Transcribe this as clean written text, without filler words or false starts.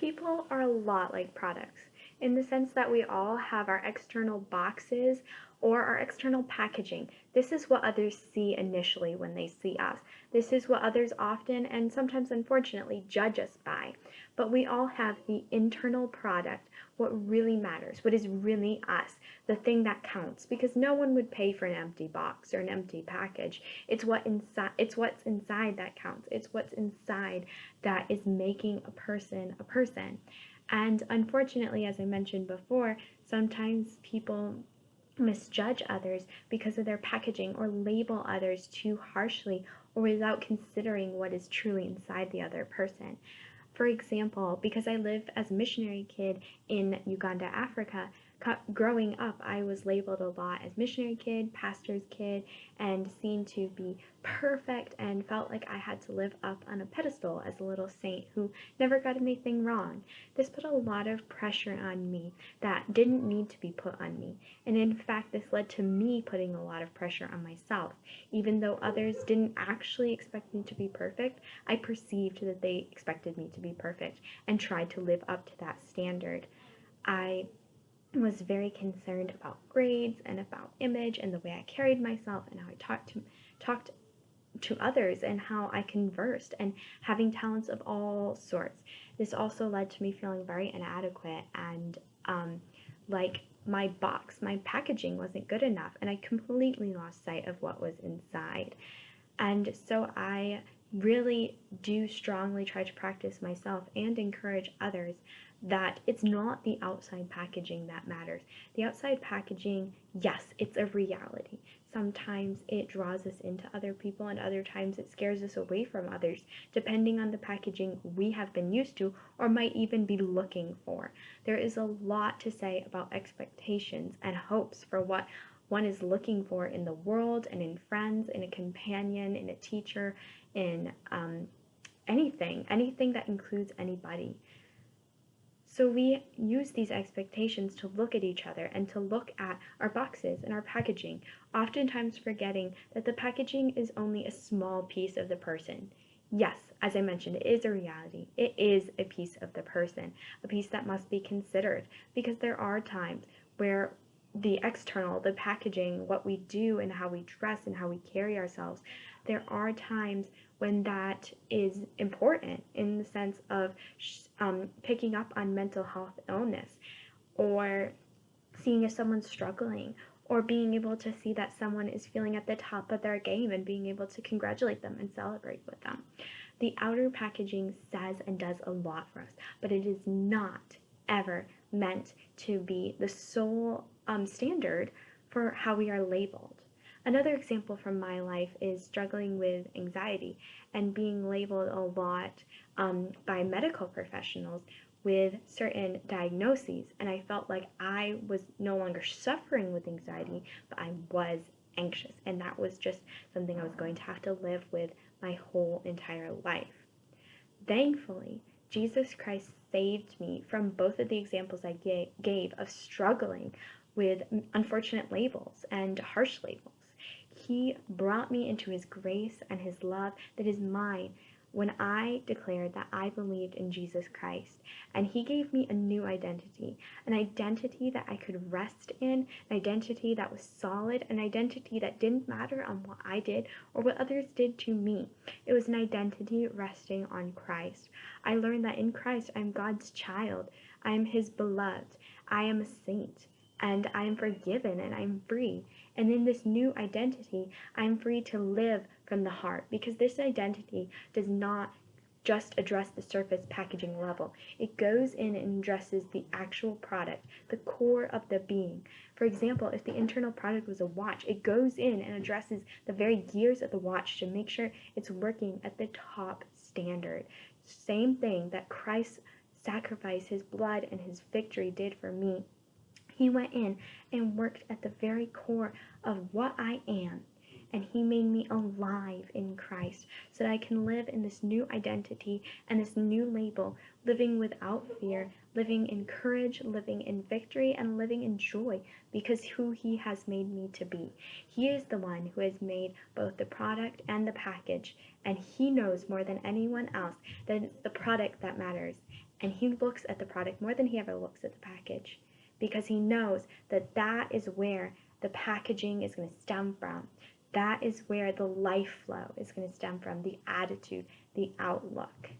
People are a lot like products in the sense that we all have our external boxes or our external packaging. This is what others see initially when they see us. This is what others often and sometimes unfortunately judge us by. But we all have the internal product, what really matters, what is really us, the thing that counts, because no one would pay for an empty box or an empty package. It's what's inside that counts. It's what's inside that is making a person. And unfortunately, as I mentioned before, sometimes people misjudge others because of their packaging or label others too harshly or without considering what is truly inside the other person. For example, because I live as a missionary kid in Uganda, Africa, growing up, I was labeled a lot as missionary kid, pastor's kid, and seen to be perfect and felt like I had to live up on a pedestal as a little saint who never got anything wrong. This put a lot of pressure on me that didn't need to be put on me. And in fact, this led to me putting a lot of pressure on myself. Even though others didn't actually expect me to be perfect, I perceived that they expected me to be perfect and tried to live up to that standard. I was very concerned about grades and about image and the way I carried myself and how I talked to others and how I conversed and having talents of all sorts. This also led to me feeling very inadequate and like my box, my packaging wasn't good enough, and I completely lost sight of what was inside. And so I really do strongly try to practice myself and encourage others that it's not the outside packaging that matters. The outside packaging, yes, it's a reality. Sometimes it draws us into other people, and other times it scares us away from others, depending on the packaging we have been used to or might even be looking for. There is a lot to say about expectations and hopes for what one is looking for in the world and in friends, in a companion, in a teacher, in anything that includes anybody. So we use these expectations to look at each other and to look at our boxes and our packaging, oftentimes forgetting that the packaging is only a small piece of the person. Yes, as I mentioned, it is a reality. It is a piece of the person, a piece that must be considered, because there are times where the external, the packaging, what we do and how we dress and how we carry ourselves, there are times when that is important in the sense of picking up on mental health illness, or seeing if someone's struggling, or being able to see that someone is feeling at the top of their game and being able to congratulate them and celebrate with them. The outer packaging says and does a lot for us, but it is not ever meant to be the sole standard for how we are labeled. Another example from my life is struggling with anxiety and being labeled a lot by medical professionals with certain diagnoses, and I felt like I was no longer suffering with anxiety, but I was anxious, and that was just something I was going to have to live with my whole entire life. Thankfully, Jesus Christ saved me from both of the examples I gave of struggling with unfortunate labels and harsh labels. He brought me into his grace and his love that is mine when I declared that I believed in Jesus Christ. And he gave me a new identity, an identity that I could rest in, an identity that was solid, an identity that didn't matter on what I did or what others did to me. It was an identity resting on Christ. I learned that in Christ I'm God's child, I am his beloved, I am a saint, and I am forgiven and I'm free. And in this new identity, I'm free to live from the heart, because this identity does not just address the surface packaging level. It goes in and addresses the actual product, the core of the being. For example, if the internal product was a watch, it goes in and addresses the very gears of the watch to make sure it's working at the top standard. Same thing that Christ's sacrifice, his blood, and his victory did for me. He went in and worked at the very core of what I am, and he made me alive in Christ so that I can live in this new identity and this new label, living without fear, living in courage, living in victory, and living in joy because who he has made me to be. He is the one who has made both the product and the package, and he knows more than anyone else that it's the product that matters And he looks at the product more than he ever looks at the package, because he knows that that is where the packaging is going to stem from. That is where the life flow is going to stem from, the attitude, the outlook.